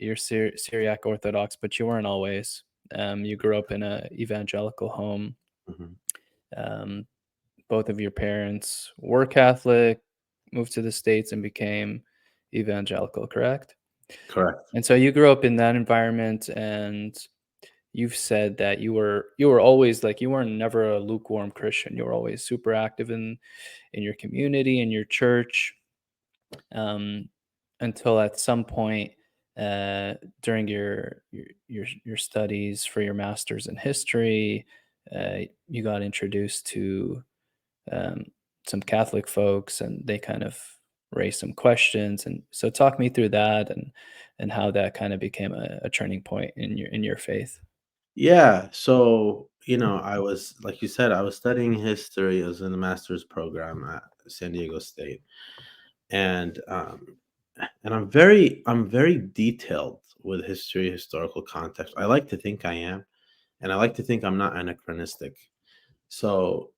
you're Syriac Orthodox, but you weren't always. You grew up in a evangelical home. Mhm. Um, both of your parents were Catholic, moved to the States, and became evangelical, correct? Correct. And so you grew up in that environment, and you've said that you were always like you weren't never a lukewarm Christian. You were always super active in your community, in your church, um, until at some point uh, during your studies for your master's in history, you got introduced to um, some Catholic folks, and they kind of raised some questions. And so, talk me through that and how that kind of became a turning point in your faith. Yeah. So, I was, like you said, I was studying history. I was in the master's program at San Diego State. And I'm very detailed with history, historical context. I like to think I am, and I like to think I'm not anachronistic. So,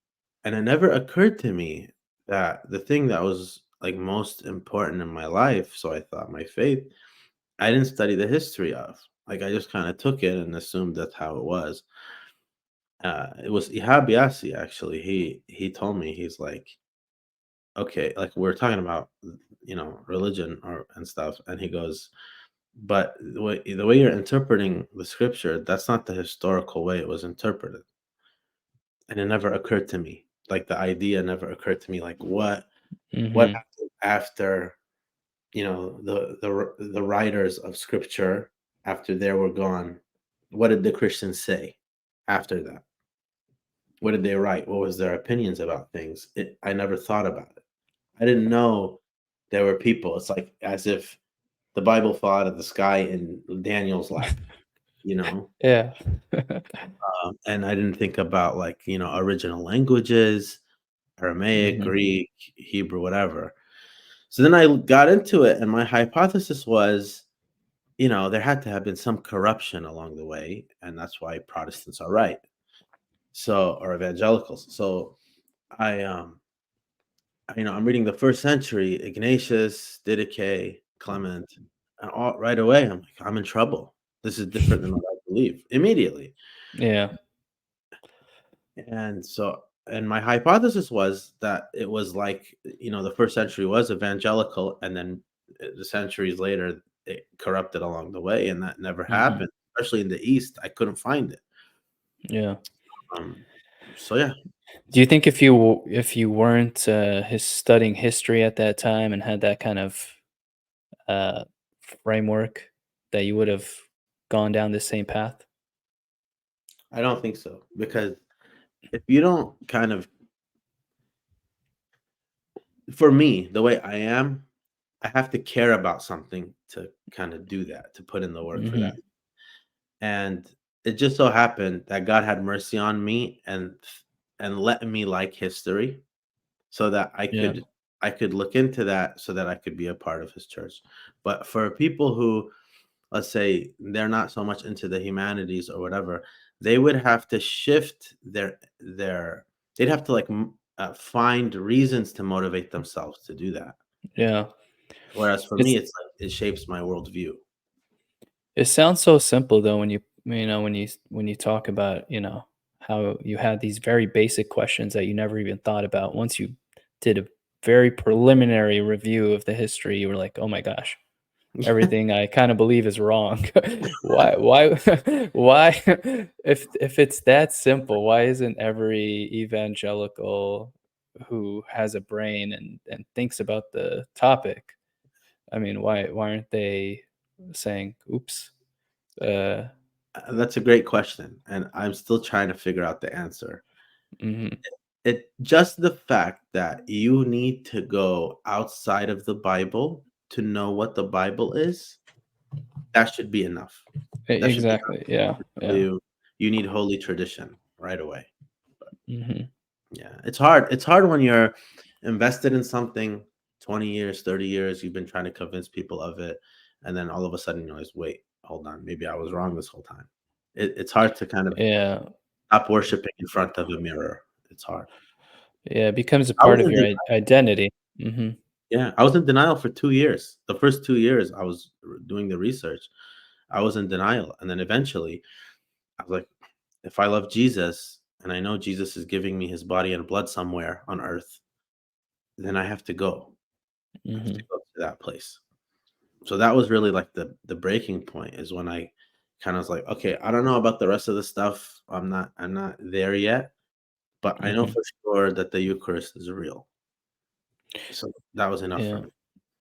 and it never occurred to me that the thing that was like most important in my life, so I thought my faith, I didn't study the history of. Like I just kind of took it and assumed that's how it was. It was Ihab Yassi actually. He told me, he's like, okay, like we're talking about religion or and stuff, and he goes, but the way you're interpreting the scripture, that's not the historical way it was interpreted. And it never occurred to me, like the idea never occurred to me, like what Hmm. happened after, the writers of scripture, after they were gone, what did the Christians say after that? What did they write? What was their opinions about things? I never thought about it. I didn't know there were people. It's like as if the Bible fell out of the sky in Daniel's lap, you know? Yeah. And I didn't think about like, original languages, Aramaic, Hmm. Greek, Hebrew, whatever. So then I got into it, and my hypothesis was, there had to have been some corruption along the way, and that's why Protestants are right. So, or evangelicals. So I I'm reading the first century, Ignatius, Didache, Clement, and all right away I'm like, I'm in trouble. This is different than what I believe immediately. Yeah. And my hypothesis was that it was like, the first century was evangelical, and then the centuries later it corrupted along the way, and that never Hmm. happened. Especially in the East, I couldn't find it. Yeah. Um, so yeah, Do you think if you weren't studying history at that time and had that kind of uh, framework, that you would have gone down the same path? I don't think so, because if you don't kind of, for me, the way I am, I have to care about something to kind of do that, to put in the work for that. Hmm. And it just so happened that God had mercy on me and let me like history, so that Yeah. I could look into that, so that I could be a part of his church. But for people who, let's say, they're not so much into the humanities or whatever, they would have to shift their they'd have to like find reasons to motivate themselves to do that. Yeah. Whereas for me, It's it's like it shapes my worldview. it sounds so simple though when you talk about, how you had these very basic questions that you never even thought about. Once you did a very preliminary review of the history, you were like, "Oh my gosh, everything I kind of believe is wrong." Why why if it's that simple, why isn't every evangelical who has a brain and thinks about the topic, I mean, why aren't they saying, "Oops"? Uh, That's a great question, and I'm still trying to figure out the answer. mhm, It just the fact that you need to go outside of the Bible to know what the Bible is, that should be enough. That should be enough exactly, yeah, to tell yeah, you need holy tradition right away. mhm, Yeah, it's hard. It's hard when you're invested in something 20 years, 30 years, you've been trying to convince people of it, and then all of a sudden you realize, wait, hold on, maybe I was wrong this whole time. It's hard to kind of yeah, stop worshiping in front of a mirror. It's hard. yeah, it becomes a I part was of in your the identity. Mhm, Yeah, I was in denial for 2 years. The first 2 years I was doing the research, I was in denial, and then eventually, I was like, "If I love Jesus, and I know Jesus is giving me his body and blood somewhere on earth, then I have to go. I have to Mhm. go to that place." So that was really, like, the breaking point is when I kinda was like, "Okay, I don't know about the rest of the stuff. I'm not there yet, but I know Mhm. for sure that the Eucharist is real." So that was enough for Yeah. me.